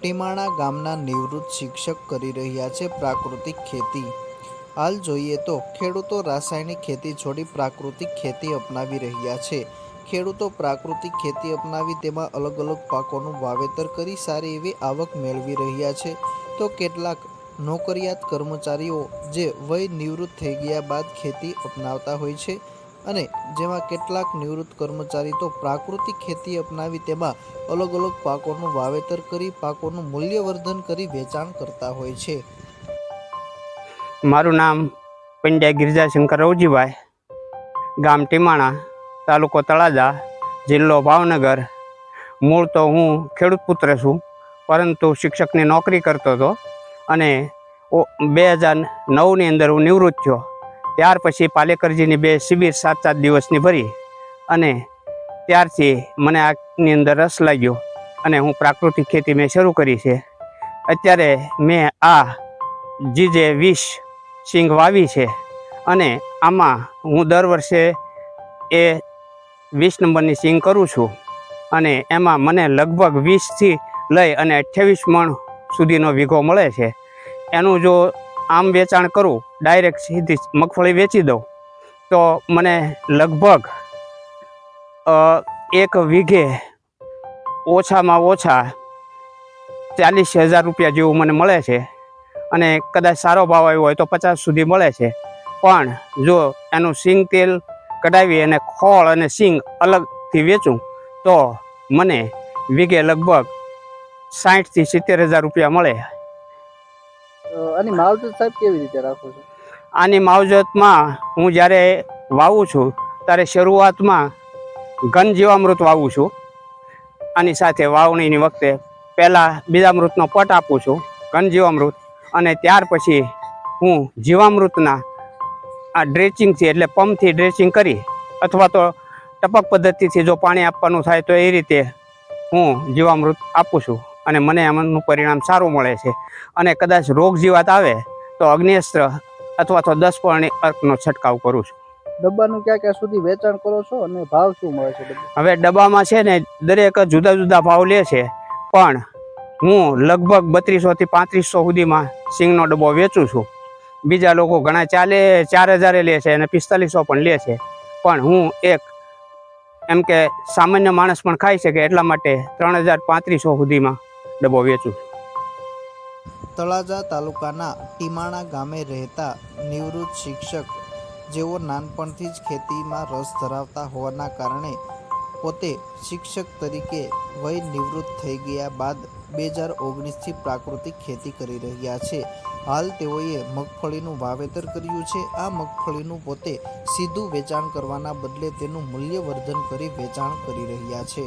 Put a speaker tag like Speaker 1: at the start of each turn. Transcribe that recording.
Speaker 1: ટીમાણા ગામના નિવૃત્ત શિક્ષક કરી રહ્યા છે પ્રાકૃતિક ખેતી। હાલ જોઈએ તો ખેડૂતો રાસાયણિક ખેતી છોડી પ્રાકૃતિક ખેતી અપનાવી રહ્યા છે। ખેડૂતો પ્રાકૃતિક ખેતી અપનાવી તેમાં અલગ અલગ પાકોનું વાવેતર કરી સારી એવી આવક મેળવી રહ્યા છે। તો કેટલાક નોકરિયાત કર્મચારીઓ જે વય નિવૃત્ત થઈ ગયા બાદ ખેતી અપનાવતા હોય છે અને જેમાં કેટલાક નિવૃત્ત કર્મચારી તો પ્રાકૃતિક ખેતી અપનાવી તેમાં અલગ અલગ પાકોનું વાવેતર કરી પાકોનું મૂલ્યવર્ધન કરી વેચાણ કરતા હોય છે।
Speaker 2: મારું નામ પંડ્યા ગિરજાશંકર રવજીભાઈ, ગામ ટીમાણા, તાલુકો તળાજા, જિલ્લો ભાવનગર। મૂળ તો હું ખેડૂત પુત્ર છું, પરંતુ શિક્ષકની નોકરી કરતો હતો અને 2009ની અંદર હું નિવૃત્ત થયો। ત્યાર પછી પાલેકરજીની 2 શિબિર 7-7 દિવસની ભરી અને ત્યારથી મને આની અંદર રસ લાગ્યો અને હું પ્રાકૃતિક ખેતી મેં શરૂ કરી છે। અત્યારે મેં આ GJ20 સિંગ વાવી છે અને આમાં હું દર વર્ષે એ 20 નંબરની સિંગ કરું છું અને એમાં મને લગભગ 20થી લઈ અને 28 મણ સુધીનો વીઘો મળે છે। એનું જો આમ વેચાણ કરું, ડાયરેક્ટ સીધી મગફળી વેચી દઉં તો મને લગભગ 1 વીઘે ઓછામાં ઓછા 40,000 રૂપિયા જેવું મને મળે છે અને કદાચ સારો ભાવ આવ્યો હોય તો 50 સુધી મળે છે। પણ જો એનું સિંગ તેલ કઢાવી અને ખોળ અને સિંગ અલગથી વેચું તો મને વીઘે લગભગ 60,000 થી 70,000 રૂપિયા મળે।
Speaker 1: આની માવજત સાહેબ કેવી રીતે રાખો છો?
Speaker 2: આની માવજતમાં હું જ્યારે વાવું છું ત્યારે શરૂઆતમાં ઘન જીવામૃત વાવું છું। આની સાથે વાવણીની વખતે પહેલાં બીજામૃતનો પટ આપું છું, ઘન જીવામૃત, અને ત્યાર પછી હું જીવામૃતના આ ડ્રેચિંગથી એટલે પંપથી ડ્રેચિંગ કરી અથવા તો ટપક પદ્ધતિથી જો પાણી આપવાનું થાય તો એ રીતે હું જીવામૃત આપું છું અને મને આનું પરિણામ સારું મળે છે। અને કદાચ રોગ જીવાત આવે તો અગ્નિઅસ્ત્ર અથવા તો 10 પર્ણી અર્કનો છંટકાવ કરું છું।
Speaker 1: ડબ્બાનું ક્યાં સુધી વેચાણ કરો છો અને ભાવ શું મળે છે?
Speaker 2: હવે ડબ્બામાં છે ને દરેક જુદા જુદા ભાવ લે છે, પણ હું લગભગ 3200 થી 3500 સુધીમાં સિંગનો ડબ્બો વેચું છું। બીજા લોકો ઘણા 4000 લે છે અને 4500 પણ લે છે, પણ હું એક એમ કે સામાન્ય માણસ પણ ખાઈ શકે એટલા માટે 3500 સુધીમાં ડબ્બો વેચું છું।
Speaker 1: તળાજા તાલુકાના ટીમાણા ગામે રહેતા નિવૃત્ત શિક્ષક જેઓ નાનપણથી જ ખેતીમાં રસ ધરાવતા હોવાના કારણે પોતે શિક્ષક તરીકે વય નિવૃત્ત થઈ ગયા બાદ 2019થી પ્રાકૃતિક ખેતી કરી રહ્યા છે। હાલ તેઓએ મગફળીનું વાવેતર કર્યું છે। આ મગફળીનું પોતે સીધું વેચાણ કરવાના બદલે તેનું મૂલ્યવર્ધન કરી વેચાણ કરી રહ્યા છે।